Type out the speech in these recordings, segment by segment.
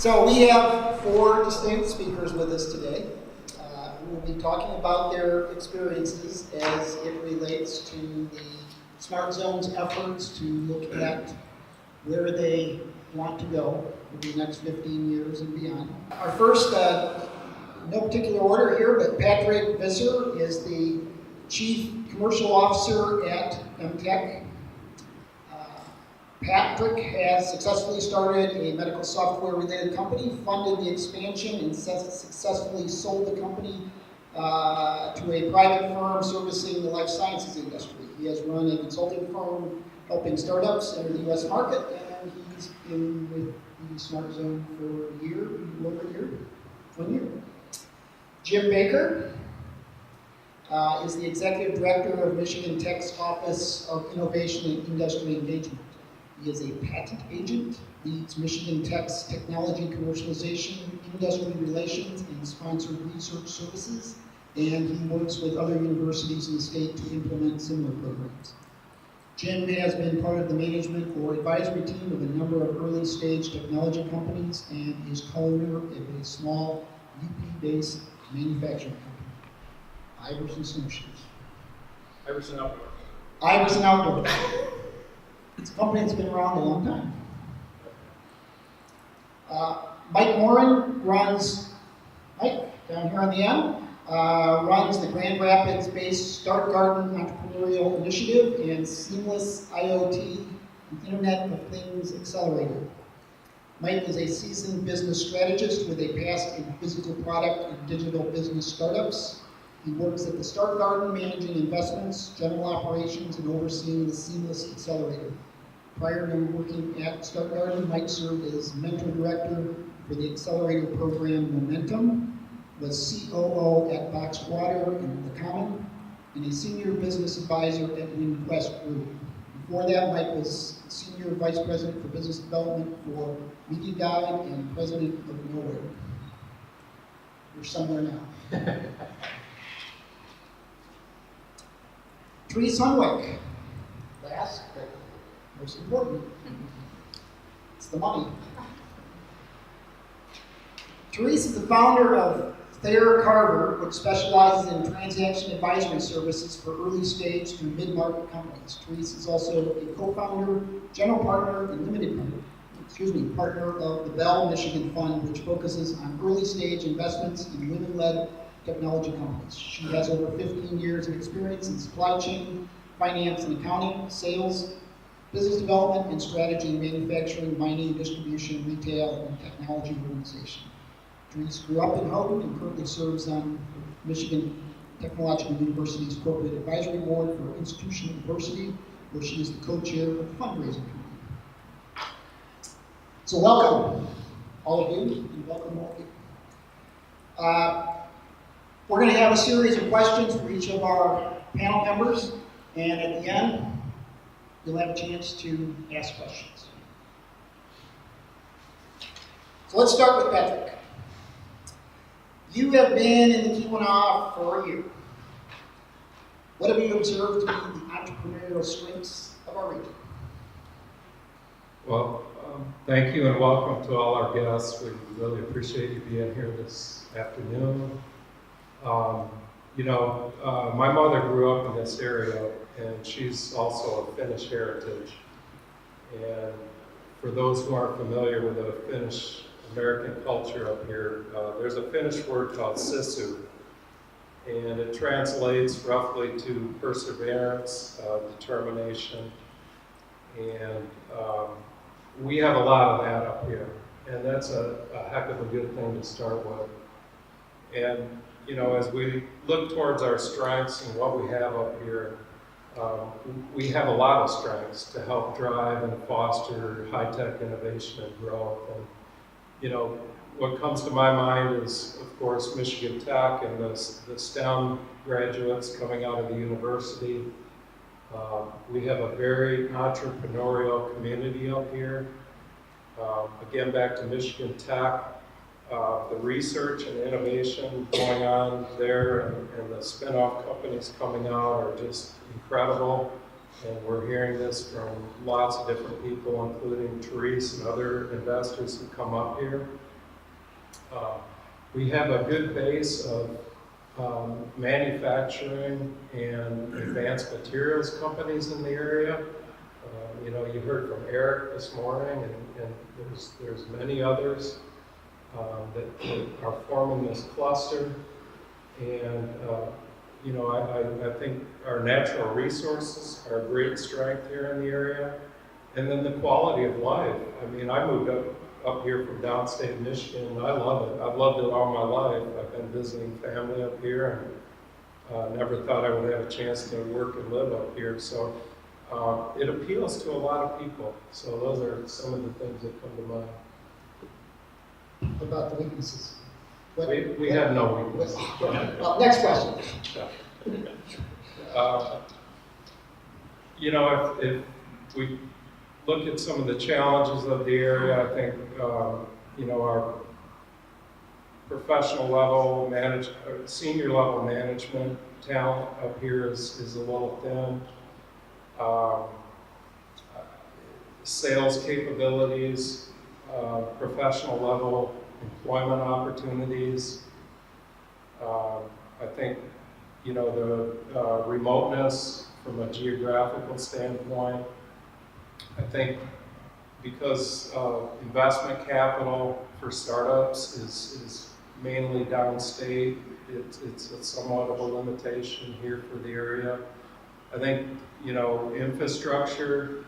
So we have four distinct speakers with us today who will be talking about their experiences as it relates to the Smart Zone's efforts to look at where they want to go over the next 15 years and beyond. Our first, no particular order here, but Patrick Visser is the Chief Commercial Officer at MTech. Patrick has successfully started a medical software related company, funded the expansion, and successfully sold the company to a private firm servicing the life sciences industry. He has run a consulting firm helping startups enter the US market, and he's been with the Smart Zone for a year, over a year, 1 year. Jim Baker is the Executive Director of Michigan Tech's Office of Innovation and Industry Engagement. He is a patent agent, leads Michigan Tech's technology commercialization, industry relations, and sponsored research services, and he works with other universities in the state to implement similar programs. Jim has been part of the management or advisory team of a number of early stage technology companies and is co-owner of a small UP-based manufacturing company, Iverson Snowshoes. Iverson Outdoor. Iverson Outdoor. It's a company that's been around a long time. Mike Morin runs, Mike, down here on the end, runs the Grand Rapids-based Start Garden Entrepreneurial Initiative and Seamless IoT, Internet of Things Accelerator. Mike is a seasoned business strategist with a past in physical product and digital business startups. He works at the Start Garden, managing investments, general operations, and overseeing the Seamless Accelerator. Prior to working at Start Garden, Mike served as mentor director for the accelerator program Momentum, was COO at Boxed Water and The Common, and a senior business advisor at WinQuest Group. Before that, Mike was senior vice president for business development for Media Guide and president of Nowhere. You're somewhere now. Therese Hunwick, last but most important. It's the money. Therese is the founder of Thayer Carver, which specializes in transaction advisory services for early stage to mid-market companies. Therese is also a co-founder, general partner, and partner of the Bell Michigan Fund, which focuses on early stage investments in women-led technology companies. She has over 15 years of experience in supply chain, finance and accounting, sales, business development and strategy, manufacturing, mining, distribution, retail, and technology organization. Therese grew up in Houghton and currently serves on Michigan Technological University's Corporate Advisory Board for Institutional Diversity, where she is the co-chair of the fundraising committee. So welcome, all of you, and welcome all of you. We're going to have a series of questions for each of our panel members, and at the end, you'll have a chance to ask questions. So let's start with Patrick. You have been in the Keweenaw for a year. What have you observed to be the entrepreneurial strengths of our region? Well, thank you and welcome to all our guests. We really appreciate you being here this afternoon. My mother grew up in this area, and she's also of Finnish heritage. And for those who aren't familiar with the Finnish American culture up here, there's a Finnish word called sisu, and it translates roughly to perseverance, determination, and we have a lot of that up here, and that's a heck of a good thing to start with. And as we look towards our strengths and what we have up here, we have a lot of strengths to help drive and foster high-tech innovation and growth. And what comes to my mind is, of course, Michigan Tech and the STEM graduates coming out of the university. We have a very entrepreneurial community up here. Again, back to Michigan Tech, the research and innovation going on there and the spin-off companies coming out are just incredible. And we're hearing this from lots of different people, including Therese and other investors who come up here. We have a good base of manufacturing and advanced materials companies in the area. You know, you heard from Eric this morning, and there's many others that are forming this cluster. And you know, I think our natural resources are a great strength here in the area. And then the quality of life. I mean, I moved up here from downstate Michigan, and I love it. I've loved it all my life. I've been visiting family up here, and never thought I would have a chance to work and live up here. So it appeals to a lot of people. So those are some of the things that come to mind. What about the weaknesses? We have no weaknesses. Next question. You know, if we look at some of the challenges of the area, I think, you know, our professional level, senior level management talent up here is a little thin. Sales capabilities, professional level employment opportunities. I think, you know, the remoteness from a geographical standpoint. I think because investment capital for startups is mainly downstate, it's somewhat of a limitation here for the area. I think, you know, infrastructure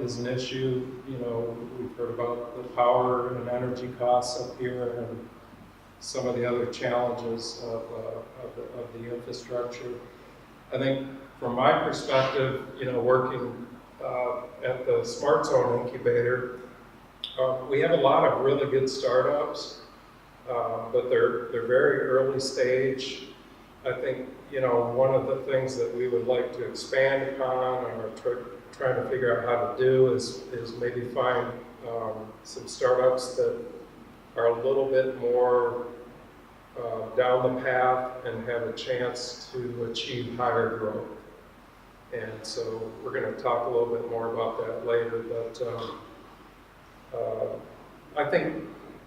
is an issue. You know, we've heard about the power and energy costs up here and some of the other challenges of the infrastructure. I think from my perspective, you know, working at the Smart Zone Incubator, we have a lot of really good startups, but they're very early stage. I think, you know, one of the things that we would like to expand upon or trying to figure out how to do is maybe find some startups that are a little bit more down the path and have a chance to achieve higher growth. And so we're going to talk a little bit more about that later, but I think,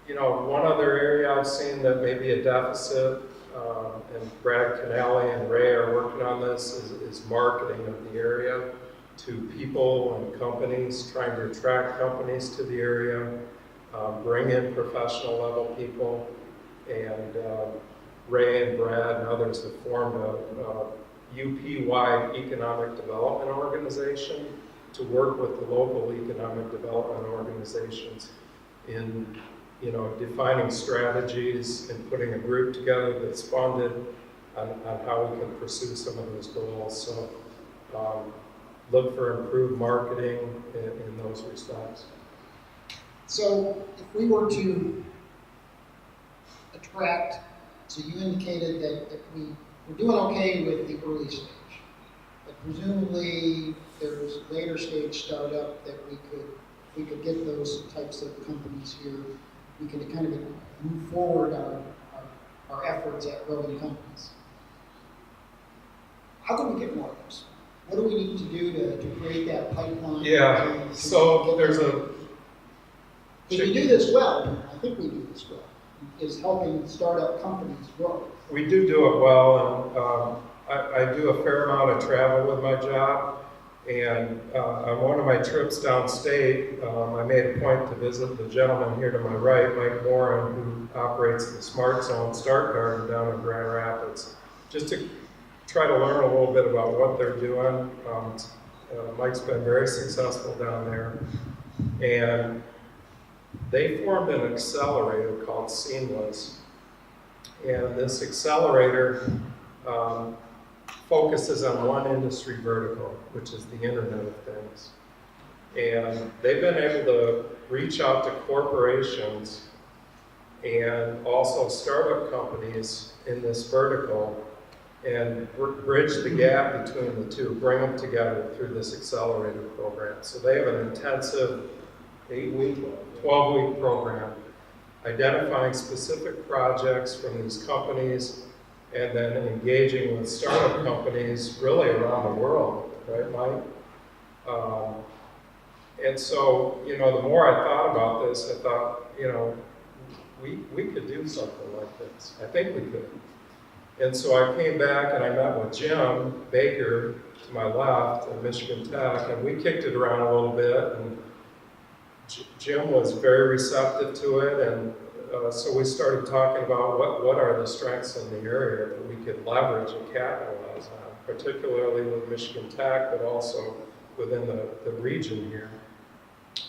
you know, one other area I've seen that may be a deficit, and Brad Canale and Ray are working on this, is marketing of the area to people and companies, trying to attract companies to the area, bring in professional level people, and Ray and Brad and others have formed a UP-wide economic development organization to work with the local economic development organizations in, you know, defining strategies and putting a group together that's funded on how we can pursue some of those goals. So look for improved marketing in those respects. So if we were to attract, so you indicated that we're doing okay with the early stage, but presumably there's later stage startup that we could get those types of companies here. We can kind of move forward our efforts at growing companies. How can we get more of those? What do we need to do to create that pipeline? Yeah, so there's a... If we do this well, I think we do this well, is helping startup companies grow. We do it well, and I do a fair amount of travel with my job, and on one of my trips downstate, I made a point to visit the gentleman here to my right, Mike Moran, who operates the Smart Zone Start Garden down in Grand Rapids, just to try to learn a little bit about what they're doing. Mike's been very successful down there, and they formed an accelerator called Seamless. And this accelerator focuses on one industry vertical, which is the Internet of Things. And they've been able to reach out to corporations and also startup companies in this vertical and bridge the gap between the two, bring them together through this accelerator program. So they have an intensive 8-week, 12-week program identifying specific projects from these companies and then engaging with startup companies really around the world, right, Mike? Um, and so, you know, the more I thought about this, I thought, you know, we could do something like this. I think we could. And so I came back and I met with Jim Baker to my left at Michigan Tech, and we kicked it around a little bit, and Jim was very receptive to it, and so we started talking about what are the strengths in the area that we could leverage and capitalize on, particularly with Michigan Tech, but also within the region here.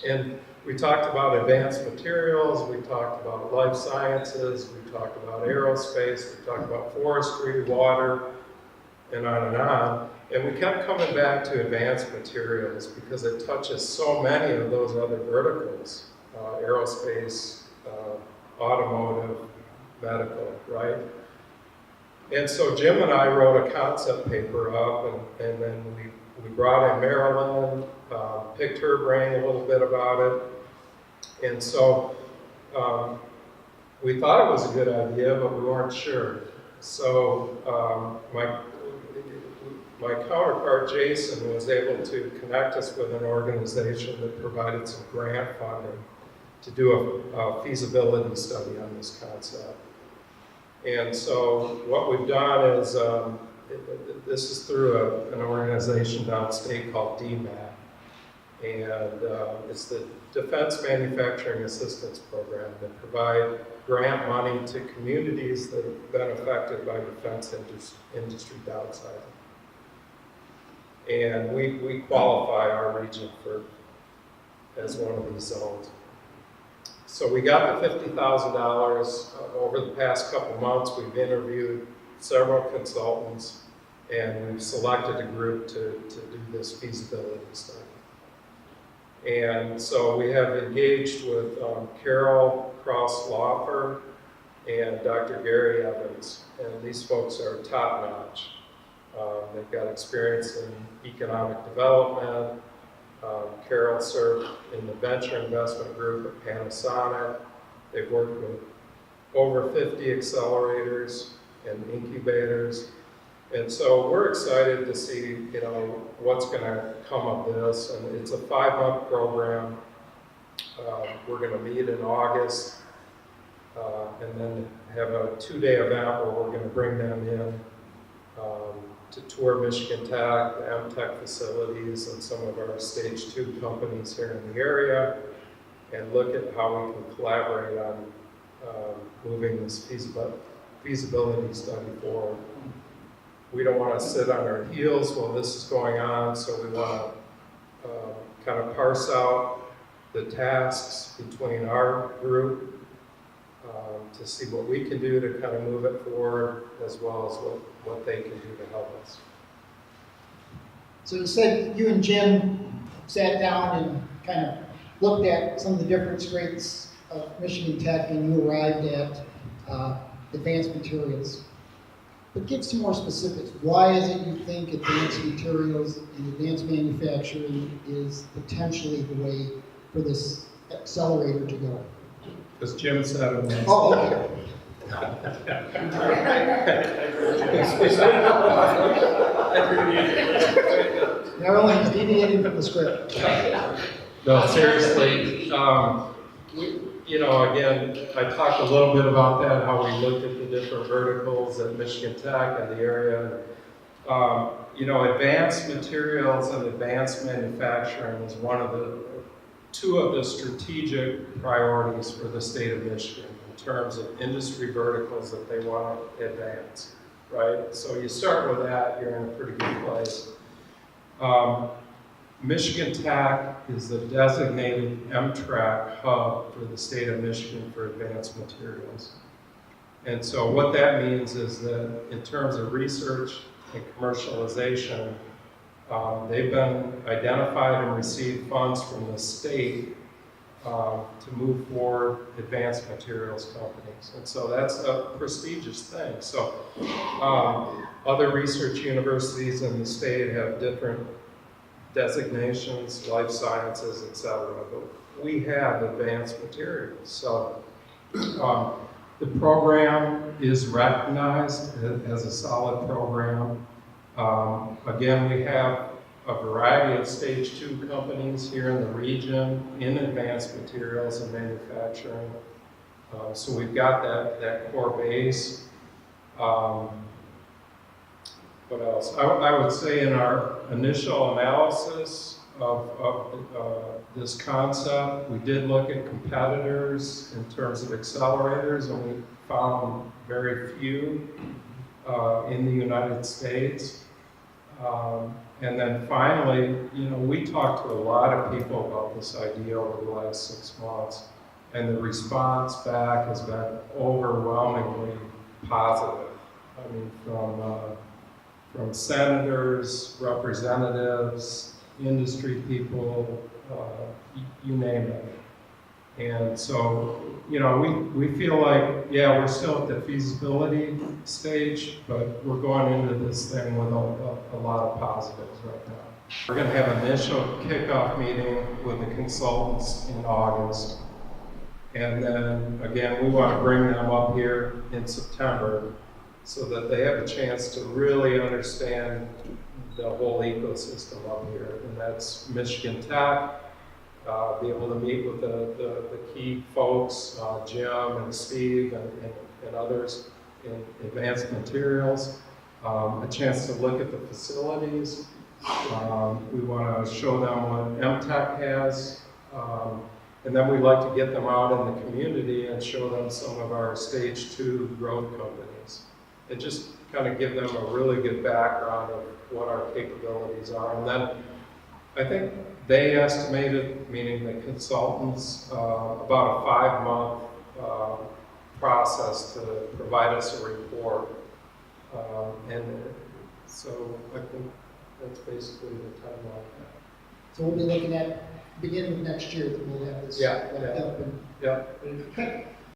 And we talked about advanced materials, we talked about life sciences, we talked about aerospace, we talked about forestry, water, and on and on. And we kept coming back to advanced materials because it touches so many of those other verticals, aerospace, automotive, medical, right? And so Jim and I wrote a concept paper up, and then we brought in Marilyn, picked her brain a little bit about it. And so we thought it was a good idea, but we weren't sure. So my counterpart, Jason, was able to connect us with an organization that provided some grant funding to do a feasibility study on this concept. And so what we've done is, this is through an organization downstate called DMAT. And it's the Defense Manufacturing Assistance Program that provide grant money to communities that have been affected by defense industry downsizing. And we qualify our region as one of these zones. So we got the $50,000 over the past couple months. We've interviewed several consultants, and we've selected a group to do this feasibility study. And so we have engaged with Carol Cross-Laufer and Dr. Gary Evans, and these folks are top-notch. They've got experience in economic development. Carol served in the venture investment group at Panasonic. They've worked with over 50 accelerators and incubators. And so we're excited to see, you know, what's going to come of this. And it's a 5-month program. We're going to meet in August and then have a 2-day event where we're going to bring them in to tour Michigan Tech, the MTech facilities, and some of our stage 2 companies here in the area, and look at how we can collaborate on moving this feasibility study forward. We don't want to sit on our heels while this is going on, so we want to kind of parse out the tasks between our group to see what we can do to kind of move it forward, as well as what they can do to help us. So you said you and Jim sat down and kind of looked at some of the different strengths of Michigan Tech, and you arrived at advanced materials. But give some more specifics. Why is it you think advanced materials and advanced manufacturing is potentially the way for this accelerator to go? Because Jim said it. Oh, okay. Marilyn is deviating from the script. No, seriously. You know, again, I talked a little bit about that, how we looked at the different verticals at Michigan Tech and the area. You know, advanced materials and advanced manufacturing is two of the strategic priorities for the state of Michigan in terms of industry verticals that they want to advance, right? So you start with that, you're in a pretty good place. Michigan Tech is the designated MTRAC hub for the state of Michigan for advanced materials. And so what that means is that in terms of research and commercialization, they've been identified and received funds from the state to move forward advanced materials companies. And so that's a prestigious thing. So other research universities in the state have different designations, life sciences, etc. But we have advanced materials. So the program is recognized as a solid program. Again, we have a variety of stage 2 companies here in the region in advanced materials and manufacturing. So we've got that core base. What else? I would say in our initial analysis of this concept, we did look at competitors in terms of accelerators, and we found very few in the United States. And then finally, we talked to a lot of people about this idea over the last 6 months, and the response back has been overwhelmingly positive. I mean, from senators, representatives, industry people, you name it. And so, we feel like, yeah, we're still at the feasibility stage, but we're going into this thing with a lot of positives right now. We're going to have an initial kickoff meeting with the consultants in August. And then, again, we want to bring them up here in September so that they have a chance to really understand the whole ecosystem up here. And that's Michigan Tech, be able to meet with the key folks, Jim and Steve and others in advanced materials, a chance to look at the facilities. We want to show them what MTech has, and then we'd like to get them out in the community and show them some of our stage 2 growth companies. And just kind of give them a really good background of what our capabilities are. And then I think they estimated, meaning the consultants, about a 5-month process to provide us a report. And so I think that's basically the timeline. So we'll be looking at beginning of next year that we'll have this wrapped up. Yeah. Okay.